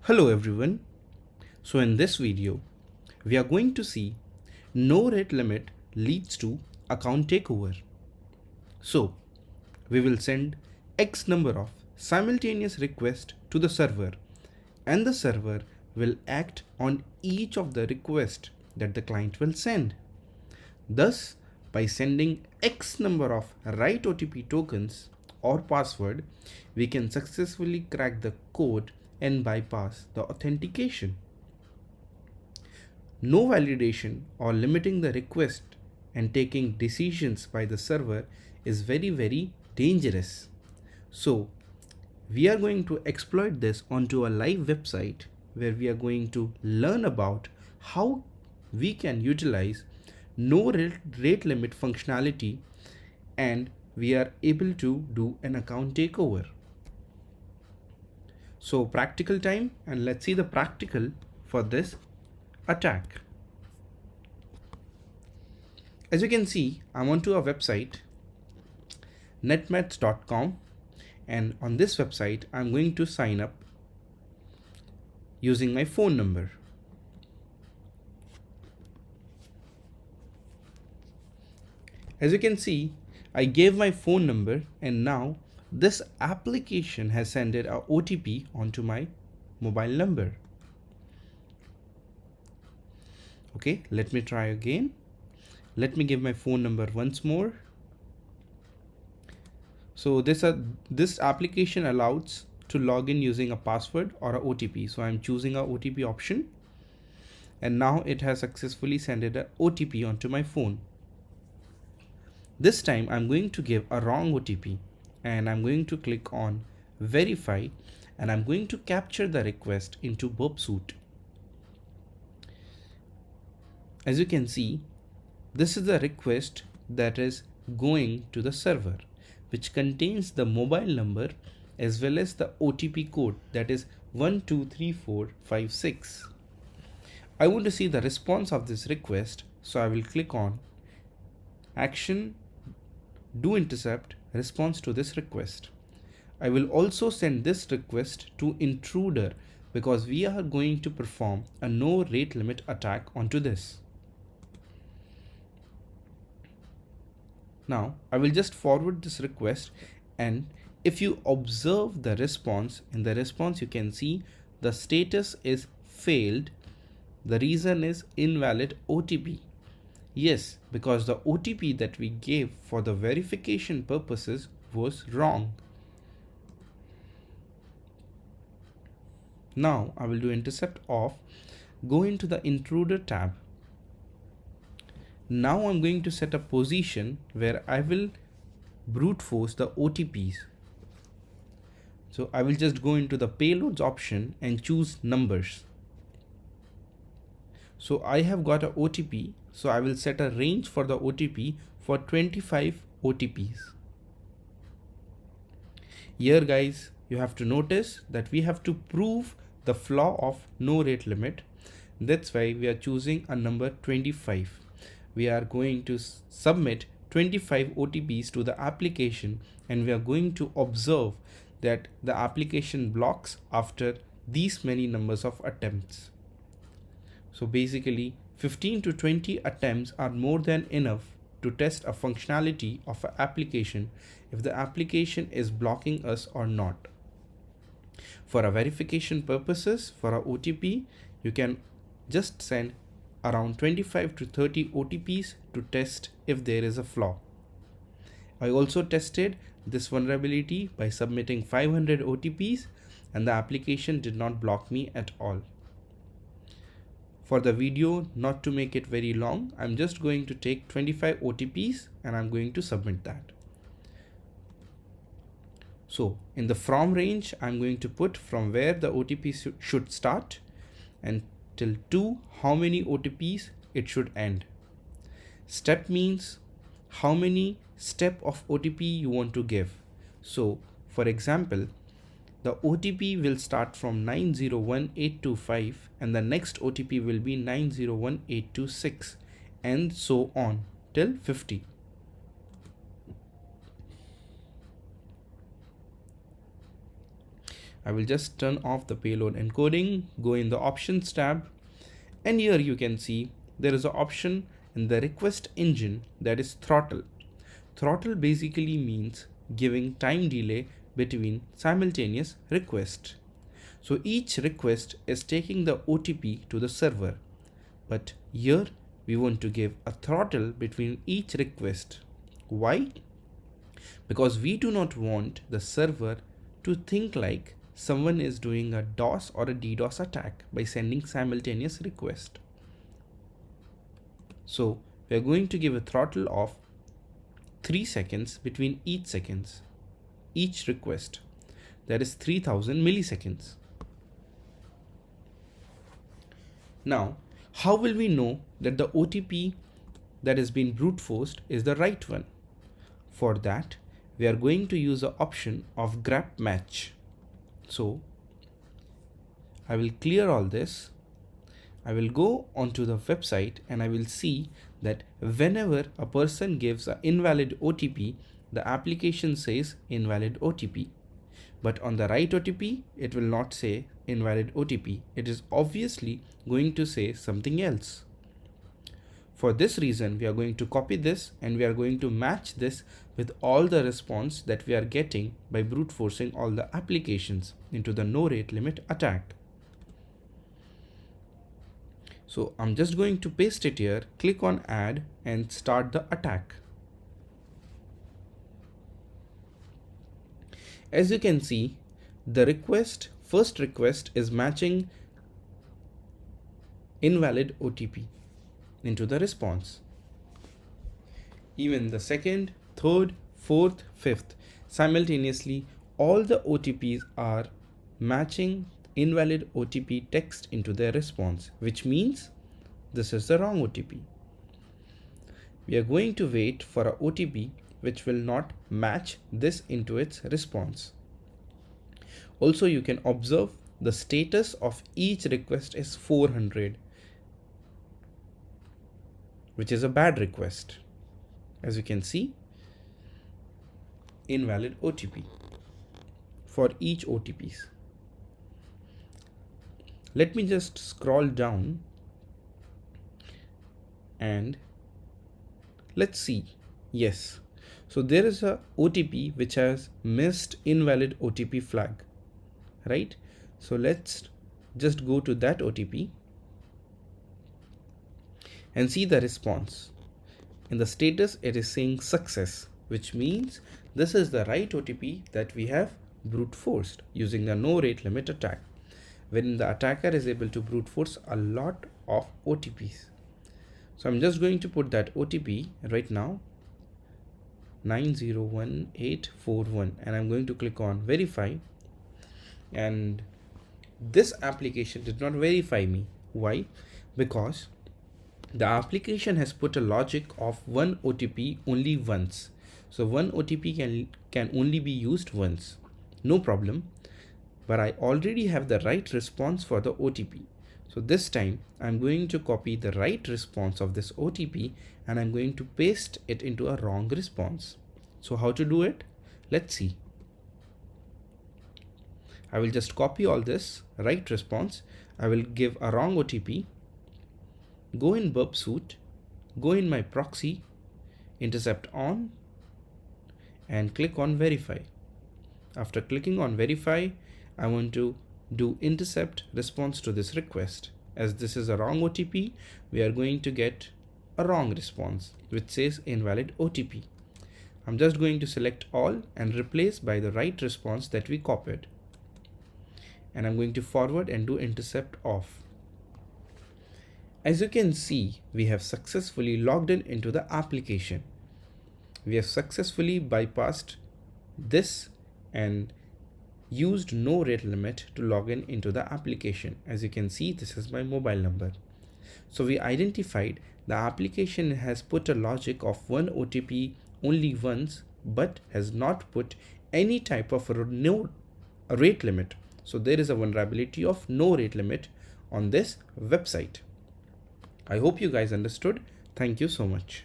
Hello everyone. So in this video, we are going to see no rate limit leads to account takeover. So we will send X number of simultaneous requests to the server, and the server will act on each of the requests that the client will send. Thus, by sending X number of right OTP tokens or password, we can successfully crack the code and bypass the authentication. No validation or limiting the request and taking decisions by the server is very dangerous. So we are going to exploit this onto a live website where we are going to learn about how we can utilize no rate limit functionality, and we are able to do an account takeover. So practical time, and let's see the practical for this attack. As you can see, I'm onto a website netmets.com, and on this website I'm going to sign up using my phone number. As you can see, I gave my phone number, and now this application has sent a OTP onto my mobile number. Okay, let me try again. Let me give my phone number once more. So this application allows to log in using a password or a OTP. So I'm choosing a OTP option, and now it has successfully sent an OTP onto my phone. This time I'm going to give a wrong OTP, and I'm going to click on verify, and I'm going to capture the request into Burp suite. As you can see, this is the request that is going to the server, which contains the mobile number as well as the OTP code, that is 123456. I want to see the response of this request, so I will click on action, do intercept response to this request. I will also send this request to intruder because we are going to perform a no rate limit attack onto this. Now I will just forward this request, and if you observe the response, in the response you can see the status is failed. The reason is invalid OTP. Yes, because the OTP that we gave for the verification purposes was wrong. Now I will do intercept off, go into the intruder tab. Now I'm going to set a position where I will brute force the OTPs. So I will just go into the payloads option and choose numbers. So I have got a OTP, so I will set a range for the OTP for 25 OTPs. Here guys, you have to notice that we have to prove the flaw of no rate limit. That's why we are choosing a number 25. We are going to submit 25 OTPs to the application, and we are going to observe that the application blocks after these many numbers of attempts. So basically 15 to 20 attempts are more than enough to test a functionality of an application if the application is blocking us or not. For a verification purposes, for a OTP, you can just send around 25 to 30 OTPs to test if there is a flaw. I also tested this vulnerability by submitting 500 OTPs, and the application did not block me at all. For the video, not to make it very long, I'm just going to take 25 OTPs and I'm going to submit that. So in the from range, I'm going to put from where the OTP should start and till to how many OTPs it should end. Step means how many step of OTP you want to give. So for example, the OTP will start from 901825 and the next OTP will be 901826 and so on till 50. I will just turn off the payload encoding, go in the options tab, and here you can see there is an option in the request engine that is throttle. Throttle basically means giving time delay between simultaneous requests. So each request is taking the OTP to the server, but here we want to give a throttle between each request. Why? Because we do not want the server to think like someone is doing a DOS or a DDoS attack by sending simultaneous request. So we are going to give a throttle of 3 seconds between each request. That is 3000 milliseconds. Now, how will we know that the OTP that has been brute forced is the right one? For that, we are going to use the option of grep match. So I will clear all this. I will go onto the website and I will see that whenever a person gives an invalid OTP, the application says invalid OTP. But on the right OTP, it will not say invalid OTP. It is obviously going to say something else. For this reason, we are going to copy this and we are going to match this with all the response that we are getting by brute forcing all the applications into the no rate limit attack. So I'm just going to paste it here, click on add and start the attack. As you can see, the first request is matching invalid OTP into the response. Even the second, third, fourth, fifth, simultaneously all the OTPs are matching invalid OTP text into their response, which means this is the wrong OTP. We are going to wait for a OTP which will not match this into its response. Also, you can observe the status of each request is 400, which is a bad request. As you can see, invalid OTP for each OTPs. Let me just scroll down and let's see. Yes. So there is a OTP which has missed invalid OTP flag, right? So let's just go to that OTP and see the response. In the status, it is saying success, which means this is the right OTP that we have brute forced using the no rate limit attack, when the attacker is able to brute force a lot of OTPs. So I'm just going to put that OTP right now, 901841, and I'm going to click on verify, and this application did not verify me. Why? Because the application has put a logic of one OTP only once. So one OTP can only be used once. No problem. But I already have the right response for the OTP. So this time I'm going to copy the right response of this OTP and I'm going to paste it into a wrong response. So how to do it? Let's see. I will just copy all this right response. I will give a wrong OTP. Go in Burp suite, go in my proxy, intercept on, and click on verify. After clicking on verify, I want to do intercept response to this request. As this is a wrong OTP, we are going to get a wrong response which says invalid OTP. I'm just going to select all and replace by the right response that we copied. And I'm going to forward and do intercept off. As you can see, we have successfully logged in into the application. We have successfully bypassed this and used no rate limit to log in into the application. As you can see, this is my mobile number. So we identified the application has put a logic of one OTP only once, but has not put any type of no rate limit. So there is a vulnerability of no rate limit on this website. I hope you guys understood. Thank you so much.